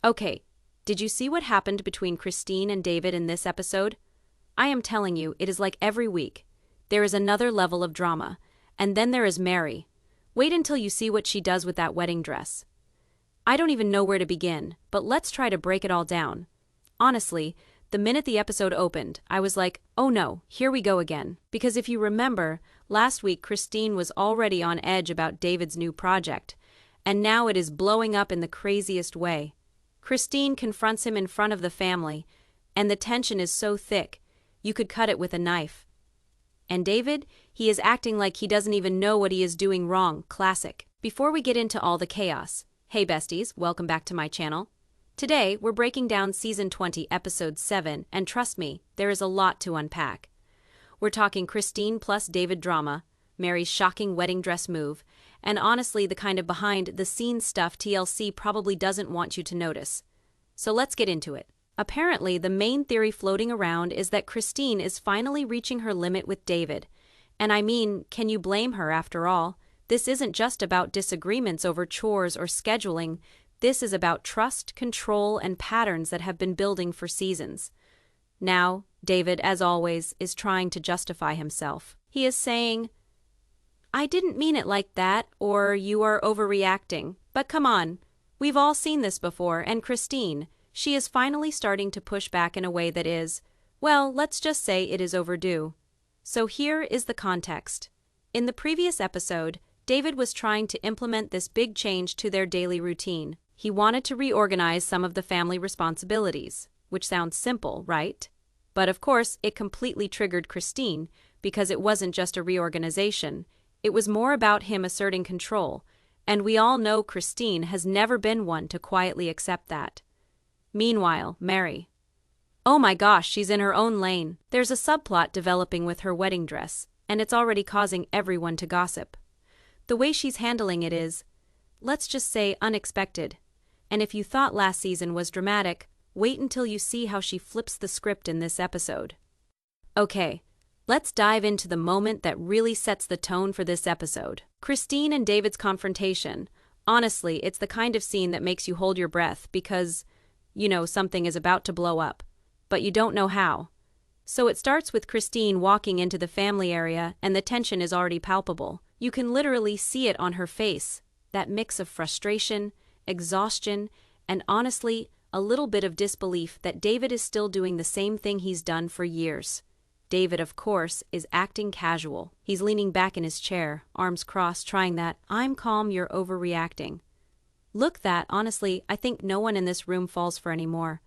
Okay, did you see what happened between Christine and David in this episode? I am telling you, it is like every week. There is another level of drama. And then there is Meri. Wait until you see what she does with that wedding dress. I don't even know where to begin, but let's try to break it all down. Honestly, the minute the episode opened, I was like, oh no, here we go again. Because if you remember, last week Christine was already on edge about David's new project, and now it is blowing up in the craziest way. Christine confronts him in front of the family, and the tension is so thick, you could cut it with a knife. And David, he is acting like he doesn't even know what he is doing wrong, classic. Before we get into all the chaos, hey besties, welcome back to my channel. Today, we're breaking down Season 20, Episode 7, and trust me, there is a lot to unpack. We're talking Christine plus David drama, Meri's shocking wedding dress move, and honestly the kind of behind-the-scenes stuff TLC probably doesn't want you to notice. So let's get into it. Apparently, the main theory floating around is that Christine is finally reaching her limit with David. And I mean, can you blame her after all? This isn't just about disagreements over chores or scheduling. This is about trust, control, and patterns that have been building for seasons. Now, David, as always, is trying to justify himself. He is saying, I didn't mean it like that, or you are overreacting. But come on, we've all seen this before, and Christine, she is finally starting to push back in a way that is, well, let's just say it is overdue. So here is the context. In the previous episode, David was trying to implement this big change to their daily routine. He wanted to reorganize some of the family responsibilities, which sounds simple, right? But of course, it completely triggered Christine, because it wasn't just a reorganization. It was more about him asserting control, and we all know Christine has never been one to quietly accept that. Meanwhile, Meri. Oh my gosh, she's in her own lane. There's a subplot developing with her wedding dress, and it's already causing everyone to gossip. The way she's handling it is, let's just say, unexpected. And if you thought last season was dramatic, wait until you see how she flips the script in this episode. Okay, let's dive into the moment that really sets the tone for this episode. Christine and David's confrontation. Honestly, it's the kind of scene that makes you hold your breath because, you know, something is about to blow up, but you don't know how. So it starts with Christine walking into the family area and the tension is already palpable. You can literally see it on her face, that mix of frustration, exhaustion, and honestly, a little bit of disbelief that David is still doing the same thing he's done for years. David, of course, is acting casual. He's leaning back in his chair, arms crossed, trying that, I'm calm, you're overreacting. Look that, honestly, I think no one in this room falls for anymore.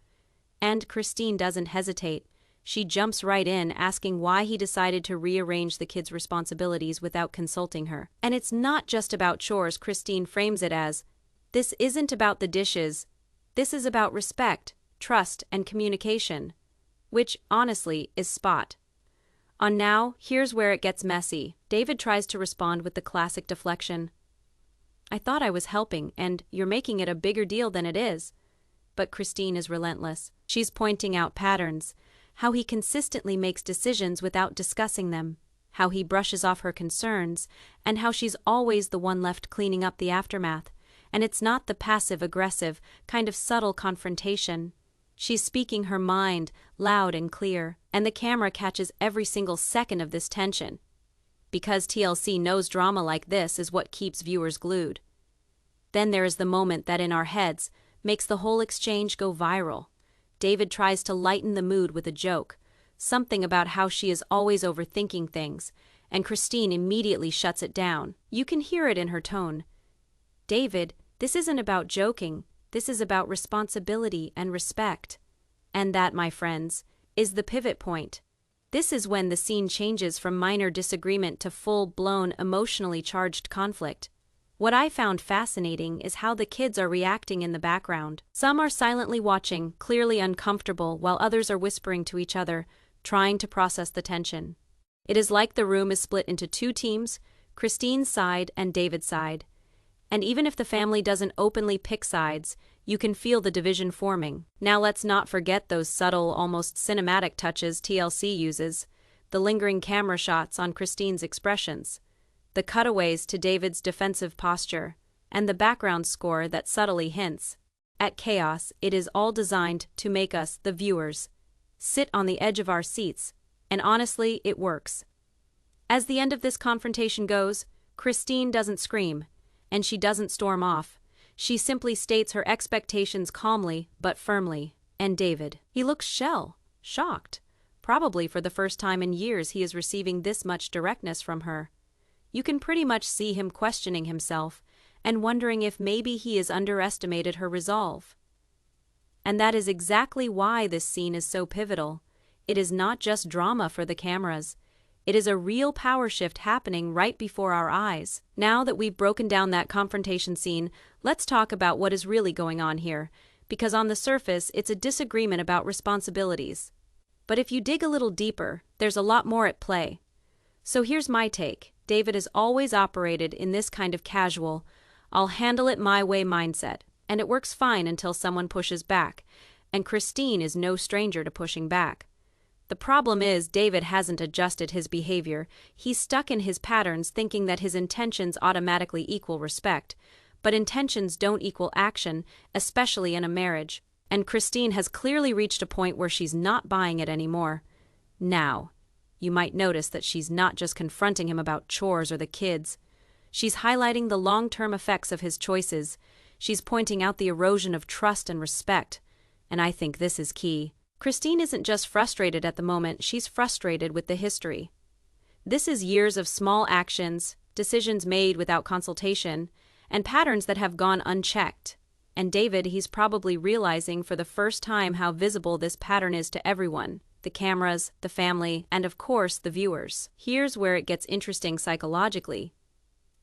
And Christine doesn't hesitate. She jumps right in, asking why he decided to rearrange the kids' responsibilities without consulting her. And it's not just about chores. Christine frames it as, this isn't about the dishes. This is about respect, trust, and communication. Which, honestly, is spot on. Now, here's where it gets messy. David tries to respond with the classic deflection. I thought I was helping, and you're making it a bigger deal than it is. But Christine is relentless. She's pointing out patterns, how he consistently makes decisions without discussing them, how he brushes off her concerns, and how she's always the one left cleaning up the aftermath. And it's not the passive-aggressive, kind of subtle confrontation. She's speaking her mind, loud and clear, and the camera catches every single second of this tension. Because TLC knows drama like this is what keeps viewers glued. Then there is the moment that in our heads makes the whole exchange go viral. David tries to lighten the mood with a joke, something about how she is always overthinking things, and Christine immediately shuts it down. You can hear it in her tone. David, this isn't about joking, this is about responsibility and respect. And that, my friends, is the pivot point. This is when the scene changes from minor disagreement to full-blown, emotionally charged conflict. What I found fascinating is how the kids are reacting in the background. Some are silently watching, clearly uncomfortable, while others are whispering to each other, trying to process the tension. It is like the room is split into two teams, Christine's side and David's side. And even if the family doesn't openly pick sides, you can feel the division forming. Now let's not forget those subtle, almost cinematic touches TLC uses, the lingering camera shots on Christine's expressions, the cutaways to David's defensive posture, and the background score that subtly hints, At Chaos, it is all designed to make us, the viewers, sit on the edge of our seats, and honestly, it works. As the end of this confrontation goes, Christine doesn't scream, and she doesn't storm off. She simply states her expectations calmly but firmly. And David, he looks shocked. Probably for the first time in years he is receiving this much directness from her. You can pretty much see him questioning himself and wondering if maybe he has underestimated her resolve. And that is exactly why this scene is so pivotal. It is not just drama for the cameras. It is a real power shift happening right before our eyes. Now that we've broken down that confrontation scene, let's talk about what is really going on here, because on the surface, it's a disagreement about responsibilities. But if you dig a little deeper, there's a lot more at play. So here's my take. David has always operated in this kind of casual, I'll handle it my way mindset, and it works fine until someone pushes back, and Christine is no stranger to pushing back. The problem is David hasn't adjusted his behavior. He's stuck in his patterns thinking that his intentions automatically equal respect, but intentions don't equal action, especially in a marriage. And Christine has clearly reached a point where she's not buying it anymore. Now, you might notice that she's not just confronting him about chores or the kids. She's highlighting the long-term effects of his choices. She's pointing out the erosion of trust and respect. And I think this is key. Christine isn't just frustrated at the moment, she's frustrated with the history. This is years of small actions, decisions made without consultation, and patterns that have gone unchecked. And David, he's probably realizing for the first time how visible this pattern is to everyone. The cameras, the family, and of course the viewers. Here's where it gets interesting psychologically.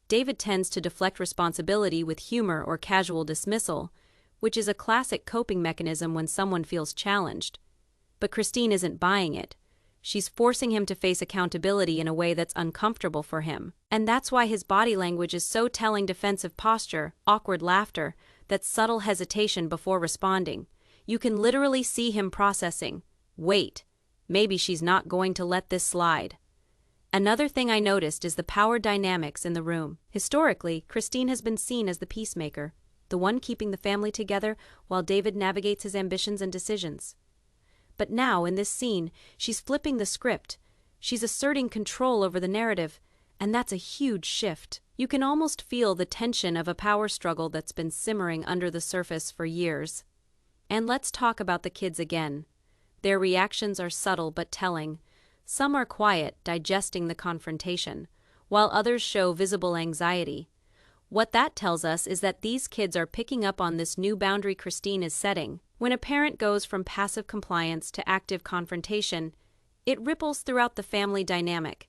David tends to deflect responsibility with humor or casual dismissal, which is a classic coping mechanism when someone feels challenged. But Christine isn't buying it. She's forcing him to face accountability in a way that's uncomfortable for him. And that's why his body language is so telling: defensive posture, awkward laughter, that subtle hesitation before responding. You can literally see him processing. Wait, maybe she's not going to let this slide. Another thing I noticed is the power dynamics in the room. Historically, Christine has been seen as the peacemaker, the one keeping the family together while David navigates his ambitions and decisions. But now, in this scene, she's flipping the script. She's asserting control over the narrative, and that's a huge shift. You can almost feel the tension of a power struggle that's been simmering under the surface for years. And let's talk about the kids again. Their reactions are subtle but telling. Some are quiet, digesting the confrontation, while others show visible anxiety. What that tells us is that these kids are picking up on this new boundary Christine is setting. When a parent goes from passive compliance to active confrontation, it ripples throughout the family dynamic.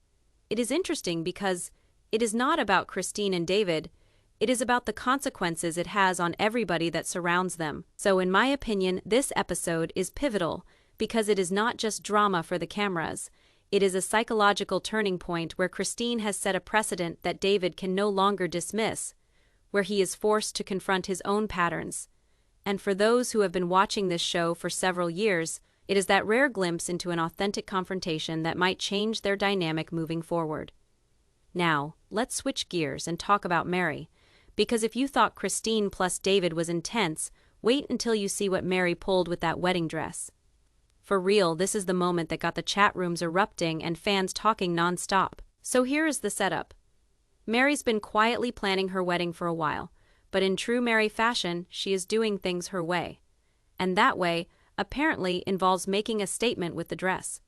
It is interesting because it is not about Christine and David, it is about the consequences it has on everybody that surrounds them. So in my opinion, this episode is pivotal because it is not just drama for the cameras. It is a psychological turning point where Christine has set a precedent that David can no longer dismiss, where he is forced to confront his own patterns. And for those who have been watching this show for several years, it is that rare glimpse into an authentic confrontation that might change their dynamic moving forward. Now, let's switch gears and talk about Meri, because if you thought Christine plus David was intense, wait until you see what Meri pulled with that wedding dress. For real, this is the moment that got the chat rooms erupting and fans talking non-stop. So here is the setup. Meri's been quietly planning her wedding for a while, but in true Meri fashion, she is doing things her way. And that way, apparently, involves making a statement with the dress.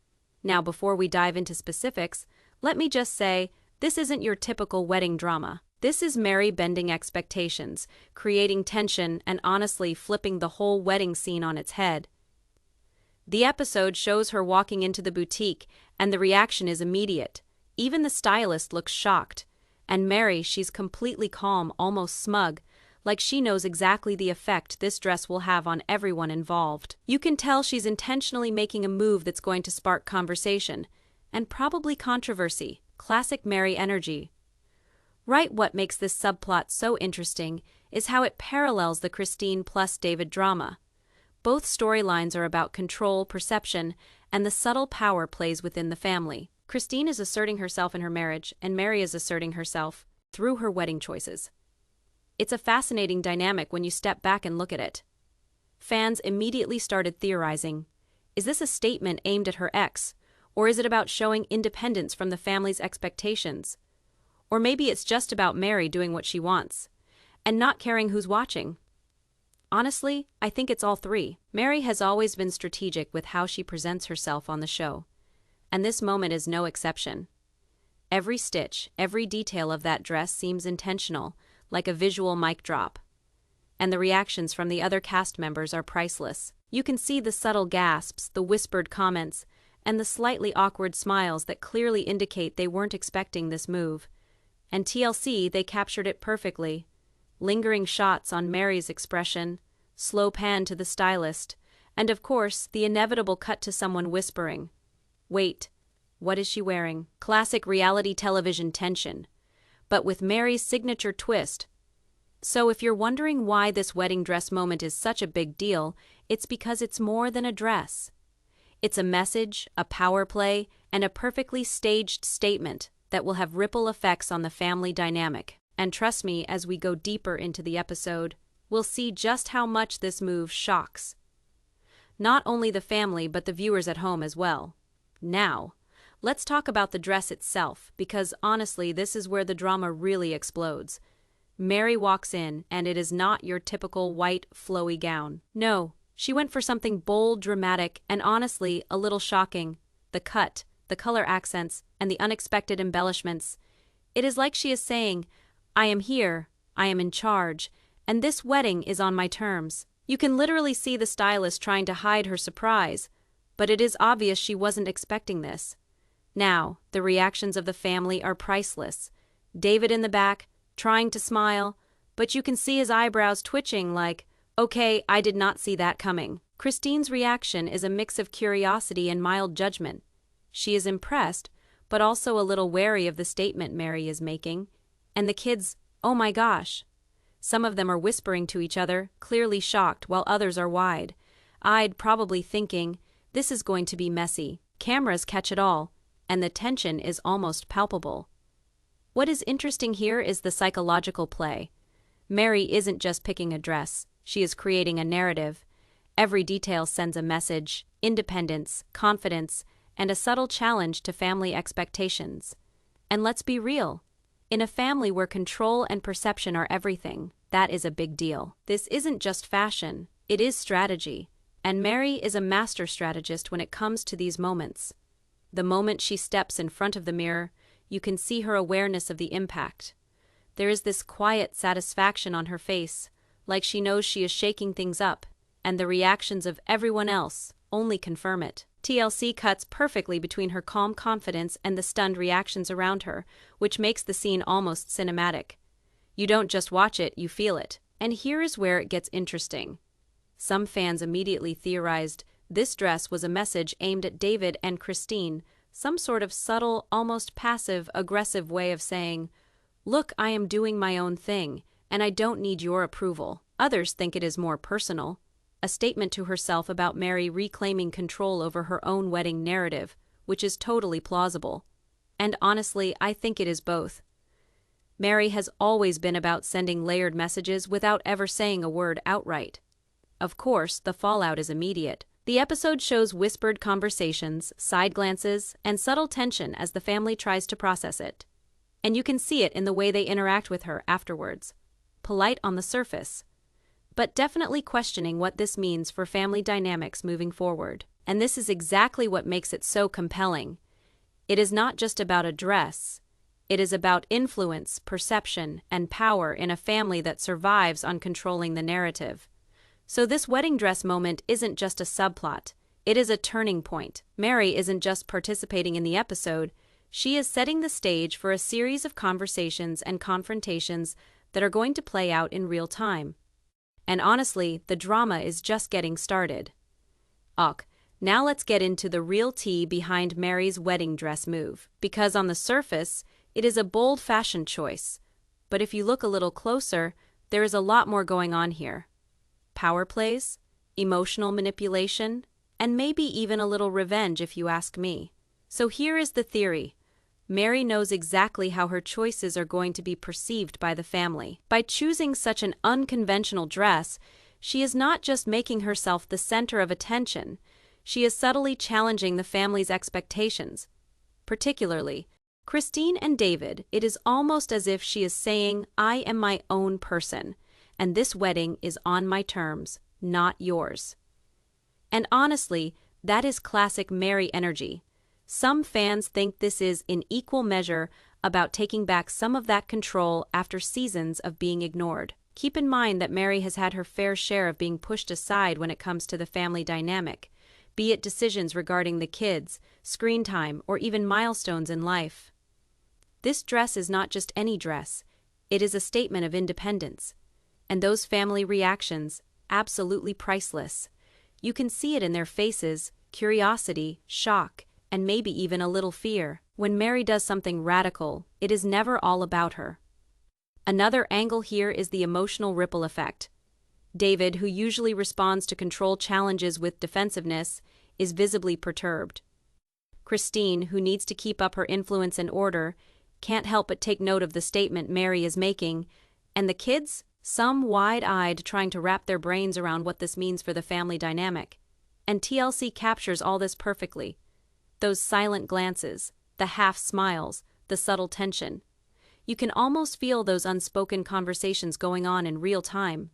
Now, before we dive into specifics, let me just say, this isn't your typical wedding drama. This is Meri bending expectations, creating tension, and honestly flipping the whole wedding scene on its head. The episode shows her walking into the boutique, and the reaction is immediate. Even the stylist looks shocked. And Meri, she's completely calm, almost smug, like she knows exactly the effect this dress will have on everyone involved. You can tell she's intentionally making a move that's going to spark conversation, and probably controversy. Classic Meri energy. Right, what makes this subplot so interesting is how it parallels the Christine plus David drama. Both storylines are about control, perception, and the subtle power plays within the family. Christine is asserting herself in her marriage, and Meri is asserting herself through her wedding choices. It's a fascinating dynamic when you step back and look at it. fans immediately started theorizing. Is this a statement aimed at her ex? Or is it about showing independence from the family's expectations? Or maybe it's just about Meri doing what she wants and not caring who's watching. Honestly, I think it's all three. Meri has always been strategic with how she presents herself on the show, and this moment is no exception. Every stitch, every detail of that dress seems intentional, like a visual mic drop. And the reactions from the other cast members are priceless. You can see the subtle gasps, the whispered comments, and the slightly awkward smiles that clearly indicate they weren't expecting this move. And TLC, they captured it perfectly. Lingering shots on Meri's expression, slow pan to the stylist, and of course, the inevitable cut to someone whispering, "Wait, what is she wearing?" Classic reality television tension, but with Meri's signature twist. So if you're wondering why this wedding dress moment is such a big deal, it's because it's more than a dress. It's a message, a power play, and a perfectly staged statement that will have ripple effects on the family dynamic. And trust me, as we go deeper into the episode, we'll see just how much this move shocks not only the family but the viewers at home as well. Now, let's talk about the dress itself, because honestly, this is where the drama really explodes. Meri walks in, and it is not your typical white, flowy gown. No, she went for something bold, dramatic, and honestly, a little shocking. The cut, the color accents, and the unexpected embellishments. It is like she is saying, "I am here, I am in charge, and this wedding is on my terms." You can literally see the stylist trying to hide her surprise, but it is obvious she wasn't expecting this. Now, the reactions of the family are priceless. David in the back, trying to smile, but you can see his eyebrows twitching like, "Okay, I did not see that coming." Christine's reaction is a mix of curiosity and mild judgment. She is impressed, but also a little wary of the statement Meri is making. And the kids, oh my gosh. Some of them are whispering to each other, clearly shocked, while others are wide-eyed, probably thinking, this is going to be messy. Cameras catch it all, and the tension is almost palpable. What is interesting here is the psychological play. Meri isn't just picking a dress, she is creating a narrative. Every detail sends a message: independence, confidence, and a subtle challenge to family expectations. And let's be real. In a family where control and perception are everything, that is a big deal. This isn't just fashion, it is strategy. And Meri is a master strategist when it comes to these moments. The moment she steps in front of the mirror, you can see her awareness of the impact. There is this quiet satisfaction on her face, like she knows she is shaking things up, and the reactions of everyone else only confirm it. TLC cuts perfectly between her calm confidence and the stunned reactions around her, which makes the scene almost cinematic. You don't just watch it, you feel it. And here is where it gets interesting. Some fans immediately theorized this dress was a message aimed at David and Christine, some sort of subtle, almost passive-aggressive way of saying, "Look, I am doing my own thing, and I don't need your approval." Others think it is more personal, a statement to herself about Meri reclaiming control over her own wedding narrative, which is totally plausible. And honestly, I think it is both. Meri has always been about sending layered messages without ever saying a word outright. Of course, the fallout is immediate. The episode shows whispered conversations, side glances, and subtle tension as the family tries to process it. And you can see it in the way they interact with her afterwards. Polite on the surface, but definitely questioning what this means for family dynamics moving forward. And this is exactly what makes it so compelling. It is not just about a dress. It is about influence, perception, and power in a family that survives on controlling the narrative. So this wedding dress moment isn't just a subplot. It is a turning point. Meri isn't just participating in the episode. She is setting the stage for a series of conversations and confrontations that are going to play out in real time. And honestly, the drama is just getting started. Now let's get into the real tea behind Meri's wedding dress move. Because on the surface, it is a bold fashion choice. But if you look a little closer, there is a lot more going on here. Power plays, emotional manipulation, and maybe even a little revenge if you ask me. So here is the theory. Meri knows exactly how her choices are going to be perceived by the family. By choosing such an unconventional dress, She is not just making herself the center of attention, she is subtly challenging the family's expectations. Particularly, Christine and David, it is almost as if she is saying, I am my own person, and this wedding is on my terms, not yours. And honestly, that is classic Meri energy. Some fans think this is, in equal measure, about taking back some of that control after seasons of being ignored. Keep in mind that Meri has had her fair share of being pushed aside when it comes to the family dynamic, be it decisions regarding the kids, screen time, or even milestones in life. This dress is not just any dress, it is a statement of independence. And those family reactions, absolutely priceless. You can see it in their faces, curiosity, shock, and maybe even a little fear. When Meri does something radical, it is never all about her. Another angle here is the emotional ripple effect. David, who usually responds to control challenges with defensiveness, is visibly perturbed. Christine, who needs to keep up her influence and order, can't help but take note of the statement Meri is making, and the kids, some wide-eyed trying to wrap their brains around what this means for the family dynamic. And TLC captures all this perfectly. Those silent glances, the half smiles, the subtle tension. You can almost feel those unspoken conversations going on in real time.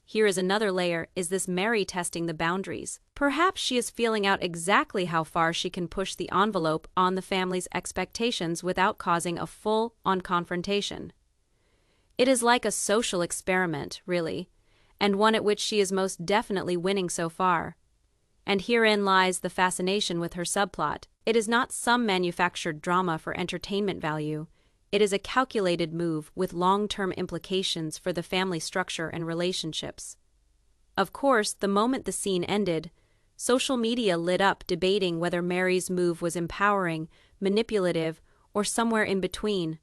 Here is another layer, is this Meri testing the boundaries? Perhaps she is feeling out exactly how far she can push the envelope on the family's expectations without causing a full-on confrontation. It is like a social experiment, really, and one at which she is most definitely winning so far. And herein lies the fascination with her subplot. It is not some manufactured drama for entertainment value. It is a calculated move with long-term implications for the family structure and relationships. Of course, the moment the scene ended, social media lit up debating whether Meri's move was empowering, manipulative, or somewhere in between.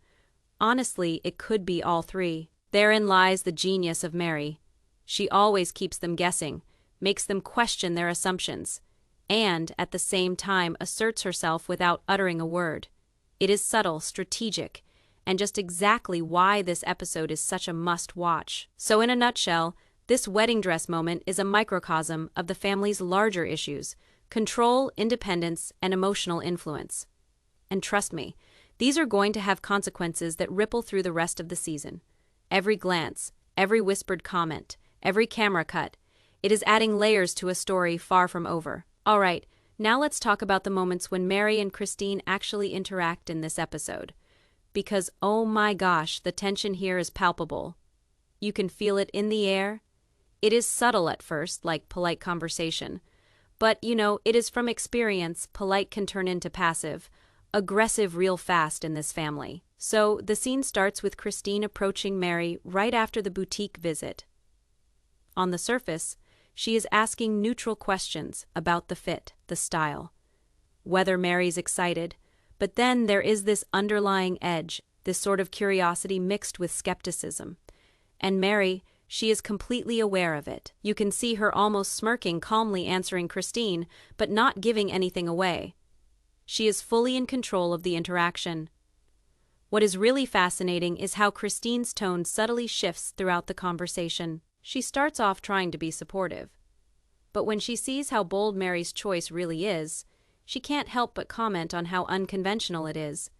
Honestly, it could be all three. Therein lies the genius of Meri. She always keeps them guessing, makes them question their assumptions, and, at the same time, asserts herself without uttering a word. It is subtle, strategic, and just exactly why this episode is such a must-watch. So in a nutshell, this wedding dress moment is a microcosm of the family's larger issues: control, independence, and emotional influence. And trust me, these are going to have consequences that ripple through the rest of the season. Every glance, every whispered comment, every camera cut, it is adding layers to a story far from over. Alright, now let's talk about the moments when Meri and Christine actually interact in this episode. Because, oh my gosh, the tension here is palpable. You can feel it in the air. It is subtle at first, like polite conversation. But, it is from experience, polite can turn into passive, aggressive real fast in this family. So, the scene starts with Christine approaching Meri right after the boutique visit. On the surface, she is asking neutral questions about the fit, the style, whether Meri's excited. But then there is this underlying edge, this sort of curiosity mixed with skepticism. And Meri, she is completely aware of it. You can see her almost smirking, calmly answering Christine, but not giving anything away. She is fully in control of the interaction. What is really fascinating is how Christine's tone subtly shifts throughout the conversation. She starts off trying to be supportive. But when she sees how bold Meri's choice really is, she can't help but comment on how unconventional it is.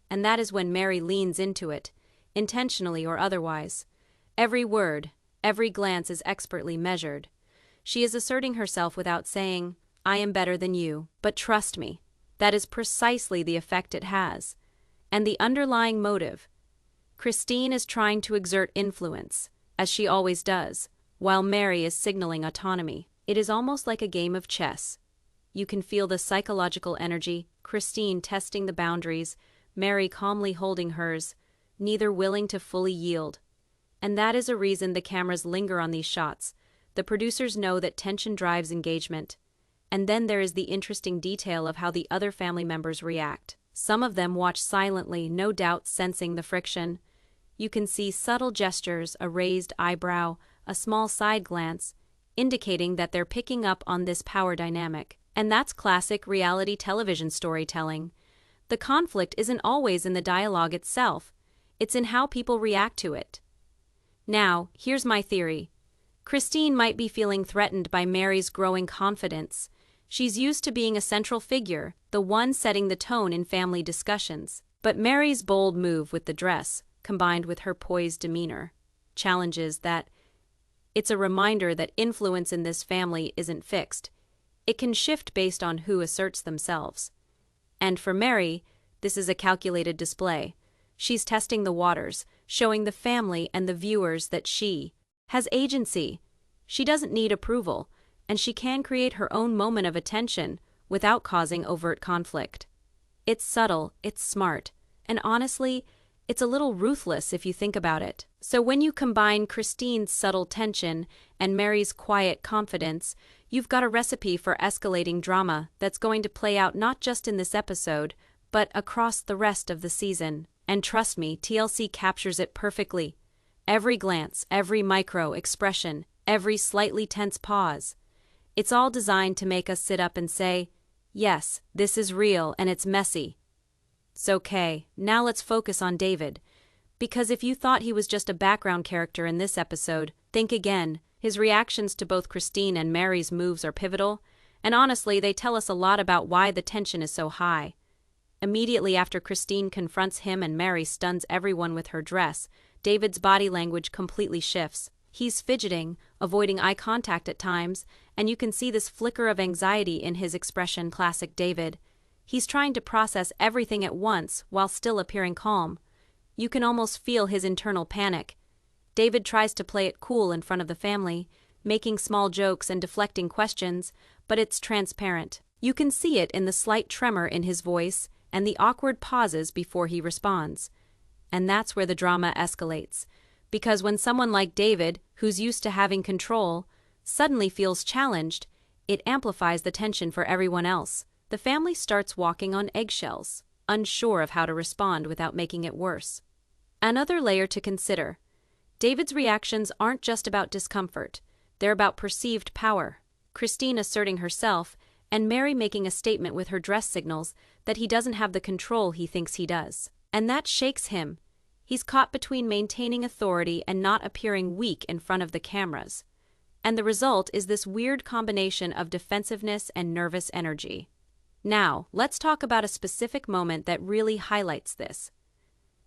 And that is when Meri leans into it, intentionally or otherwise. Every word, every glance is expertly measured. She is asserting herself without saying, I am better than you. But trust me, that is precisely the effect it has. And the underlying motive. Christine is trying to exert influence, as she always does, while Meri is signaling autonomy. It is almost like a game of chess. You can feel the psychological energy, Christine testing the boundaries, Meri calmly holding hers, neither willing to fully yield. And that is a reason the cameras linger on these shots. The producers know that tension drives engagement. And then there is the interesting detail of how the other family members react. Some of them watch silently, no doubt sensing the friction. You can see subtle gestures, a raised eyebrow, a small side glance, indicating that they're picking up on this power dynamic. And that's classic reality television storytelling. The conflict isn't always in the dialogue itself, it's in how people react to it. Now, here's my theory. Christine might be feeling threatened by Meri's growing confidence. She's used to being a central figure, the one setting the tone in family discussions. But Meri's bold move with the dress, combined with her poised demeanor, challenges that. It's a reminder that influence in this family isn't fixed. It can shift based on who asserts themselves. And for Meri, this is a calculated display. She's testing the waters, showing the family and the viewers that she has agency. She doesn't need approval, and she can create her own moment of attention without causing overt conflict. It's subtle, it's smart, and honestly, it's a little ruthless if you think about it. So when you combine Christine's subtle tension and Meri's quiet confidence, you've got a recipe for escalating drama that's going to play out not just in this episode, but across the rest of the season. And trust me, TLC captures it perfectly. Every glance, every micro expression, every slightly tense pause. It's all designed to make us sit up and say, yes, this is real and it's messy. It's okay, now let's focus on David. Because if you thought he was just a background character in this episode, think again. His reactions to both Christine and Meri's moves are pivotal, and honestly, they tell us a lot about why the tension is so high. Immediately after Christine confronts him and Meri stuns everyone with her dress, David's body language completely shifts. He's fidgeting, avoiding eye contact at times, and you can see this flicker of anxiety in his expression. Classic David. He's trying to process everything at once while still appearing calm. You can almost feel his internal panic. David tries to play it cool in front of the family, making small jokes and deflecting questions, but it's transparent. You can see it in the slight tremor in his voice and the awkward pauses before he responds. And that's where the drama escalates. Because when someone like David, who's used to having control, suddenly feels challenged, it amplifies the tension for everyone else. The family starts walking on eggshells, unsure of how to respond without making it worse. Another layer to consider. David's reactions aren't just about discomfort, they're about perceived power. Christine asserting herself, and Meri making a statement with her dress signals that he doesn't have the control he thinks he does. And that shakes him. He's caught between maintaining authority and not appearing weak in front of the cameras. And the result is this weird combination of defensiveness and nervous energy. Now, let's talk about a specific moment that really highlights this.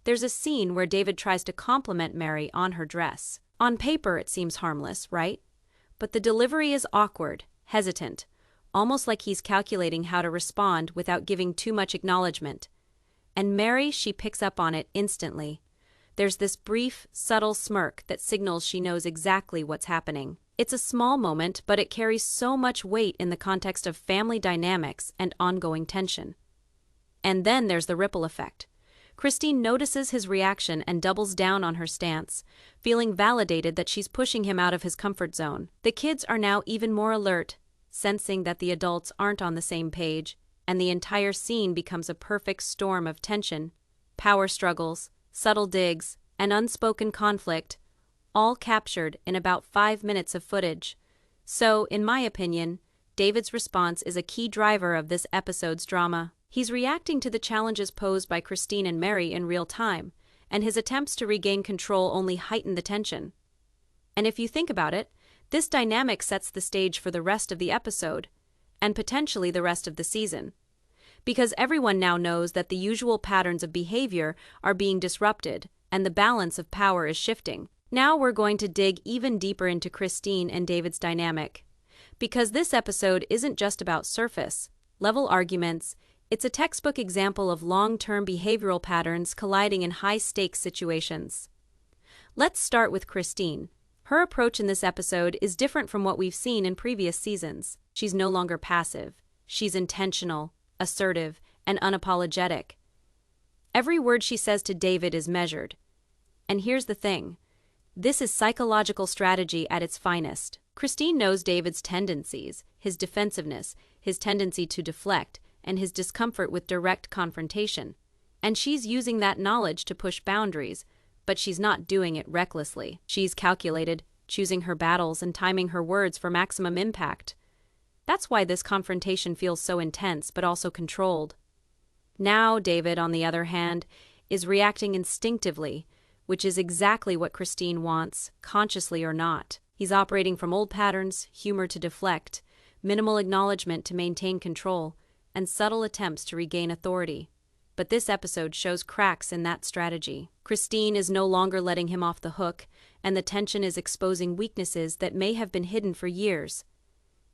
There's a scene where David tries to compliment Meri on her dress. On paper, it seems harmless, right? But the delivery is awkward, hesitant, almost like he's calculating how to respond without giving too much acknowledgement. And Meri, she picks up on it instantly. There's this brief, subtle smirk that signals she knows exactly what's happening. It's a small moment, but it carries so much weight in the context of family dynamics and ongoing tension. And then there's the ripple effect. Christine notices his reaction and doubles down on her stance, feeling validated that she's pushing him out of his comfort zone. The kids are now even more alert, sensing that the adults aren't on the same page, and the entire scene becomes a perfect storm of tension, power struggles, subtle digs, and unspoken conflict, all captured in about 5 minutes of footage. So, in my opinion, David's response is a key driver of this episode's drama. He's reacting to the challenges posed by Christine and Meri in real time, and his attempts to regain control only heighten the tension. And if you think about it, this dynamic sets the stage for the rest of the episode, and potentially the rest of the season. Because everyone now knows that the usual patterns of behavior are being disrupted, and the balance of power is shifting. Now we're going to dig even deeper into Christine and David's dynamic. Because this episode isn't just about surface-level arguments, it's a textbook example of long-term behavioral patterns colliding in high-stakes situations. Let's start with Christine. Her approach in this episode is different from what we've seen in previous seasons. She's no longer passive. She's intentional, assertive, and unapologetic. Every word she says to David is measured. And here's the thing. This is psychological strategy at its finest. Christine knows David's tendencies, his defensiveness, his tendency to deflect, and his discomfort with direct confrontation. And she's using that knowledge to push boundaries, but she's not doing it recklessly. She's calculated, choosing her battles and timing her words for maximum impact. That's why this confrontation feels so intense but also controlled. Now David, on the other hand, is reacting instinctively, which is exactly what Christine wants, consciously or not. He's operating from old patterns, humor to deflect, minimal acknowledgement to maintain control, and subtle attempts to regain authority. But this episode shows cracks in that strategy. Christine is no longer letting him off the hook, and the tension is exposing weaknesses that may have been hidden for years.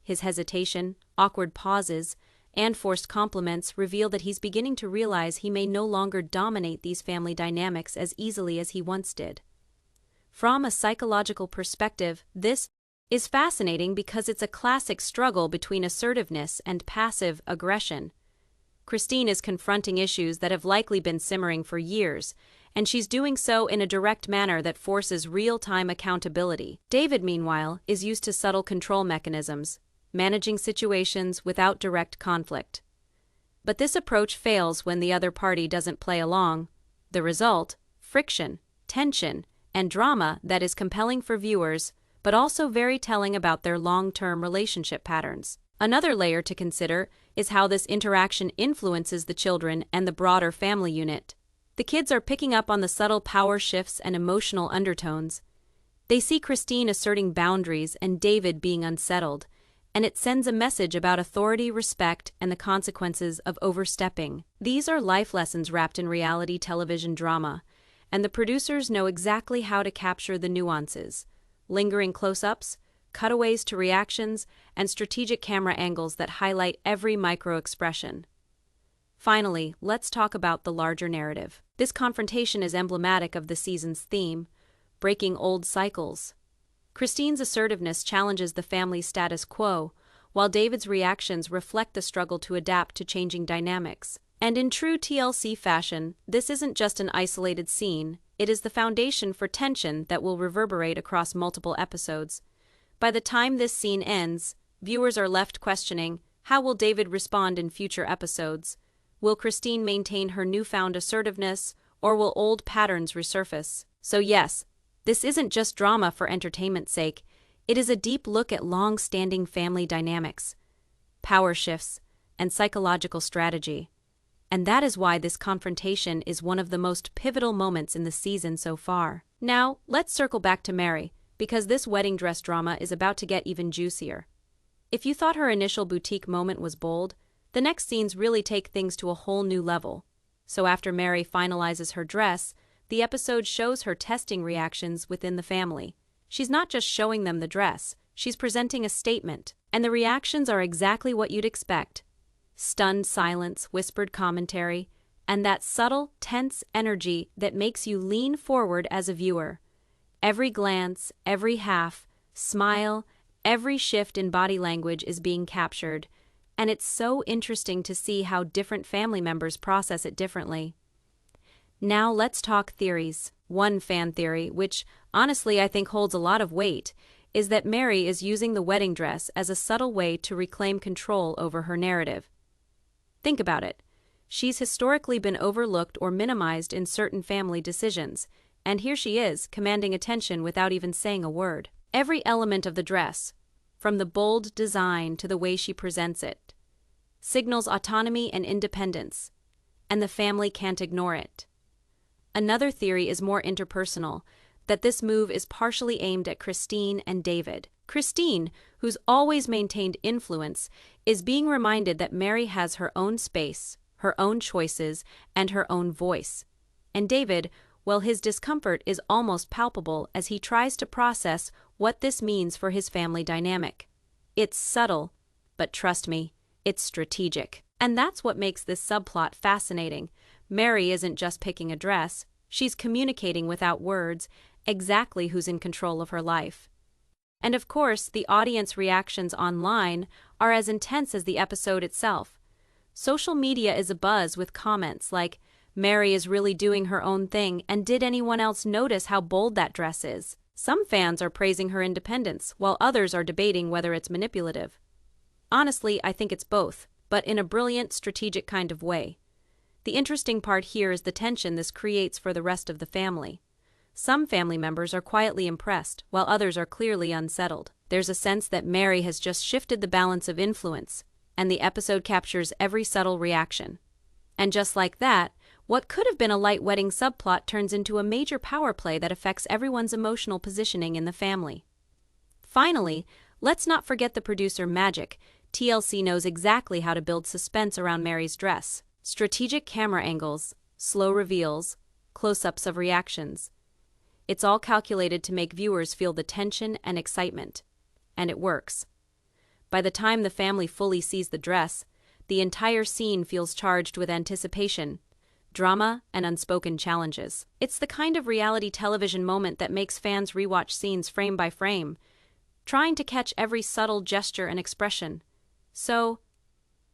His hesitation, awkward pauses, and forced compliments reveal that he's beginning to realize he may no longer dominate these family dynamics as easily as he once did. From a psychological perspective, this is fascinating because it's a classic struggle between assertiveness and passive aggression. Christine is confronting issues that have likely been simmering for years, and she's doing so in a direct manner that forces real-time accountability. David, meanwhile, is used to subtle control mechanisms, managing situations without direct conflict. But this approach fails when the other party doesn't play along. The result? Friction, tension, and drama that is compelling for viewers, but also very telling about their long-term relationship patterns. Another layer to consider is how this interaction influences the children and the broader family unit. The kids are picking up on the subtle power shifts and emotional undertones. They see Christine asserting boundaries and David being unsettled, and it sends a message about authority, respect, and the consequences of overstepping. These are life lessons wrapped in reality television drama, and the producers know exactly how to capture the nuances. Lingering close-ups, cutaways to reactions, and strategic camera angles that highlight every micro-expression. Finally, let's talk about the larger narrative. This confrontation is emblematic of the season's theme, breaking old cycles. Christine's assertiveness challenges the family's status quo, while David's reactions reflect the struggle to adapt to changing dynamics. And in true TLC fashion, this isn't just an isolated scene, it is the foundation for tension that will reverberate across multiple episodes. By the time this scene ends, viewers are left questioning, how will David respond in future episodes? Will Christine maintain her newfound assertiveness, or will old patterns resurface? So yes, this isn't just drama for entertainment's sake, it is a deep look at long-standing family dynamics, power shifts, and psychological strategy. And that is why this confrontation is one of the most pivotal moments in the season so far. Now, let's circle back to Meri, because this wedding dress drama is about to get even juicier. If you thought her initial boutique moment was bold, the next scenes really take things to a whole new level. So after Meri finalizes her dress, the episode shows her testing reactions within the family. She's not just showing them the dress, she's presenting a statement, and the reactions are exactly what you'd expect. Stunned silence, whispered commentary, and that subtle, tense energy that makes you lean forward as a viewer. Every glance, every half, smile, every shift in body language is being captured, and it's so interesting to see how different family members process it differently. Now let's talk theories. One fan theory, which honestly I think holds a lot of weight, is that Meri is using the wedding dress as a subtle way to reclaim control over her narrative. Think about it. She's historically been overlooked or minimized in certain family decisions, and here she is, commanding attention without even saying a word. Every element of the dress, from the bold design to the way she presents it, signals autonomy and independence, and the family can't ignore it. Another theory is more interpersonal, that this move is partially aimed at Christine and David. Christine, who's always maintained influence, is being reminded that Meri has her own space, her own choices, and her own voice. And David, well, his discomfort is almost palpable as he tries to process what this means for his family dynamic. It's subtle, but trust me, it's strategic. And that's what makes this subplot fascinating. Meri isn't just picking a dress, she's communicating without words exactly who's in control of her life. And of course, the audience reactions online are as intense as the episode itself. Social media is abuzz with comments like, "Meri is really doing her own thing, and did anyone else notice how bold that dress is?" Some fans are praising her independence, while others are debating whether it's manipulative. Honestly, I think it's both, but in a brilliant, strategic kind of way. The interesting part here is the tension this creates for the rest of the family. Some family members are quietly impressed, while others are clearly unsettled. There's a sense that Meri has just shifted the balance of influence, and the episode captures every subtle reaction. And just like that, what could have been a light wedding subplot turns into a major power play that affects everyone's emotional positioning in the family. Finally, let's not forget the producer magic. TLC knows exactly how to build suspense around Meri's dress. Strategic camera angles, slow reveals, close-ups of reactions. It's all calculated to make viewers feel the tension and excitement. And it works. By the time the family fully sees the dress, the entire scene feels charged with anticipation, drama, and unspoken challenges. It's the kind of reality television moment that makes fans rewatch scenes frame by frame, trying to catch every subtle gesture and expression. So,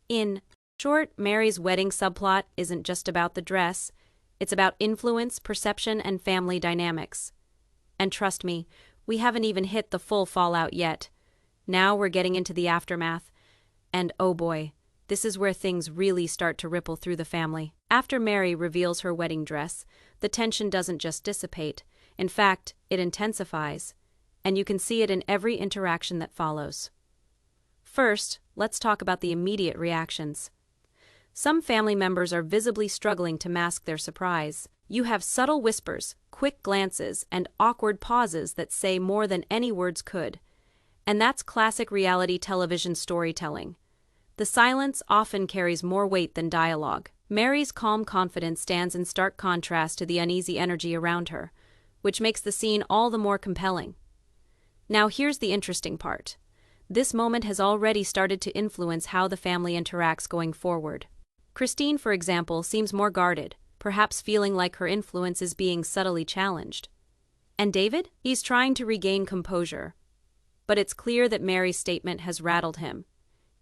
in short, Meri's wedding subplot isn't just about the dress, it's about influence, perception, and family dynamics. And trust me, we haven't even hit the full fallout yet. Now we're getting into the aftermath, and oh boy, this is where things really start to ripple through the family. After Meri reveals her wedding dress, the tension doesn't just dissipate. In fact, it intensifies, and you can see it in every interaction that follows. First, let's talk about the immediate reactions. Some family members are visibly struggling to mask their surprise. You have subtle whispers, quick glances, and awkward pauses that say more than any words could. And that's classic reality television storytelling. The silence often carries more weight than dialogue. Meri's calm confidence stands in stark contrast to the uneasy energy around her, which makes the scene all the more compelling. Now here's the interesting part. This moment has already started to influence how the family interacts going forward. Christine, for example, seems more guarded, perhaps feeling like her influence is being subtly challenged. And David? He's trying to regain composure. But it's clear that Meri's statement has rattled him.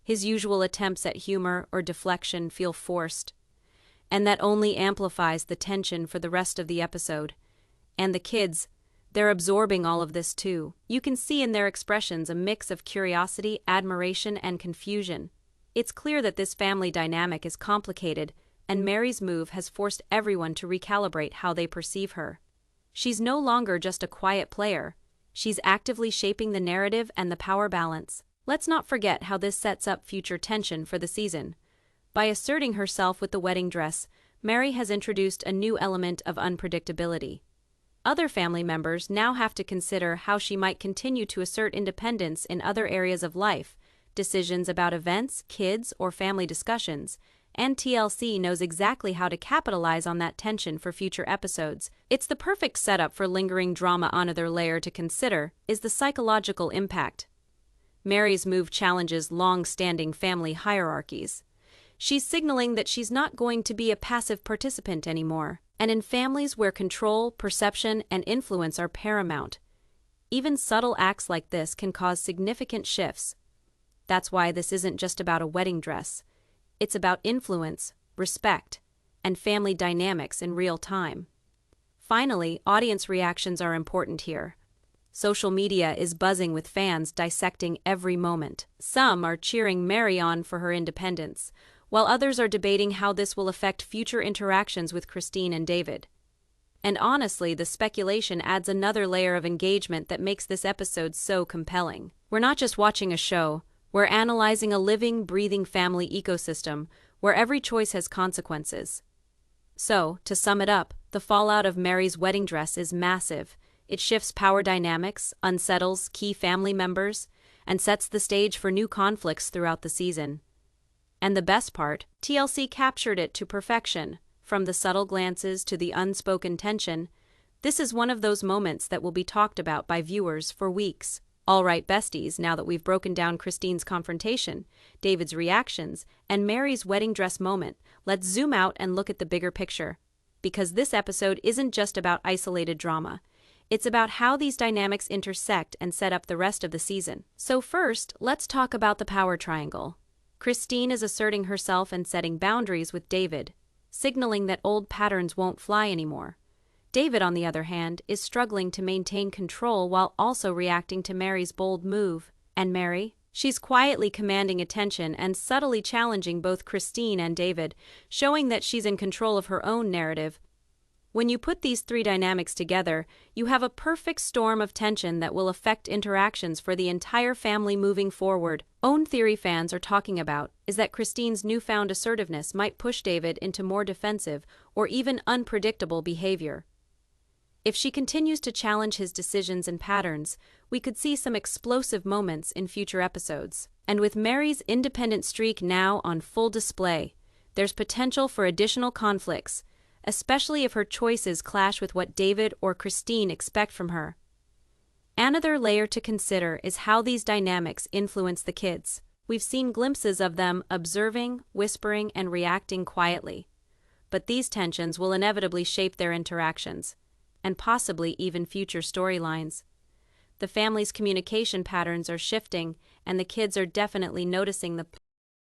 His usual attempts at humor or deflection feel forced, and that only amplifies the tension for the rest of the episode. And the kids, they're absorbing all of this too. You can see in their expressions a mix of curiosity, admiration, and confusion. It's clear that this family dynamic is complicated, and Meri's move has forced everyone to recalibrate how they perceive her. She's no longer just a quiet player. She's actively shaping the narrative and the power balance. Let's not forget how this sets up future tension for the season. By asserting herself with the wedding dress, Meri has introduced a new element of unpredictability. Other family members now have to consider how she might continue to assert independence in other areas of life, decisions about events, kids, or family discussions, and TLC knows exactly how to capitalize on that tension for future episodes. It's the perfect setup for lingering drama. Another layer to consider is the psychological impact. Meri's move challenges long-standing family hierarchies. She's signaling that she's not going to be a passive participant anymore. And in families where control, perception, and influence are paramount, even subtle acts like this can cause significant shifts. That's why this isn't just about a wedding dress. It's about influence, respect, and family dynamics in real time. Finally, audience reactions are important here. Social media is buzzing with fans dissecting every moment. Some are cheering Meri on for her independence, while others are debating how this will affect future interactions with Christine and David. And honestly, the speculation adds another layer of engagement that makes this episode so compelling. We're not just watching a show, we're analyzing a living, breathing family ecosystem where every choice has consequences. So, to sum it up, the fallout of Meri's wedding dress is massive. It shifts power dynamics, unsettles key family members, and sets the stage for new conflicts throughout the season. And the best part, TLC captured it to perfection. From the subtle glances to the unspoken tension, this is one of those moments that will be talked about by viewers for weeks. All right, besties, now that we've broken down Christine's confrontation, David's reactions, and Meri's wedding dress moment, let's zoom out and look at the bigger picture. Because this episode isn't just about isolated drama. It's about how these dynamics intersect and set up the rest of the season. So first, let's talk about the power triangle. Christine is asserting herself and setting boundaries with David, signaling that old patterns won't fly anymore. David, on the other hand, is struggling to maintain control while also reacting to Meri's bold move. And Meri? She's quietly commanding attention and subtly challenging both Christine and David, showing that she's in control of her own narrative. When you put these three dynamics together, you have a perfect storm of tension that will affect interactions for the entire family moving forward. Own theory fans are talking about is that Christine's newfound assertiveness might push David into more defensive or even unpredictable behavior. If she continues to challenge his decisions and patterns, we could see some explosive moments in future episodes. And with Meri's independent streak now on full display, there's potential for additional conflicts, especially if her choices clash with what David or Christine expect from her. Another layer to consider is how these dynamics influence the kids. We've seen glimpses of them observing, whispering, and reacting quietly. But these tensions will inevitably shape their interactions, and possibly even future storylines. The family's communication patterns are shifting, and the kids are definitely noticing the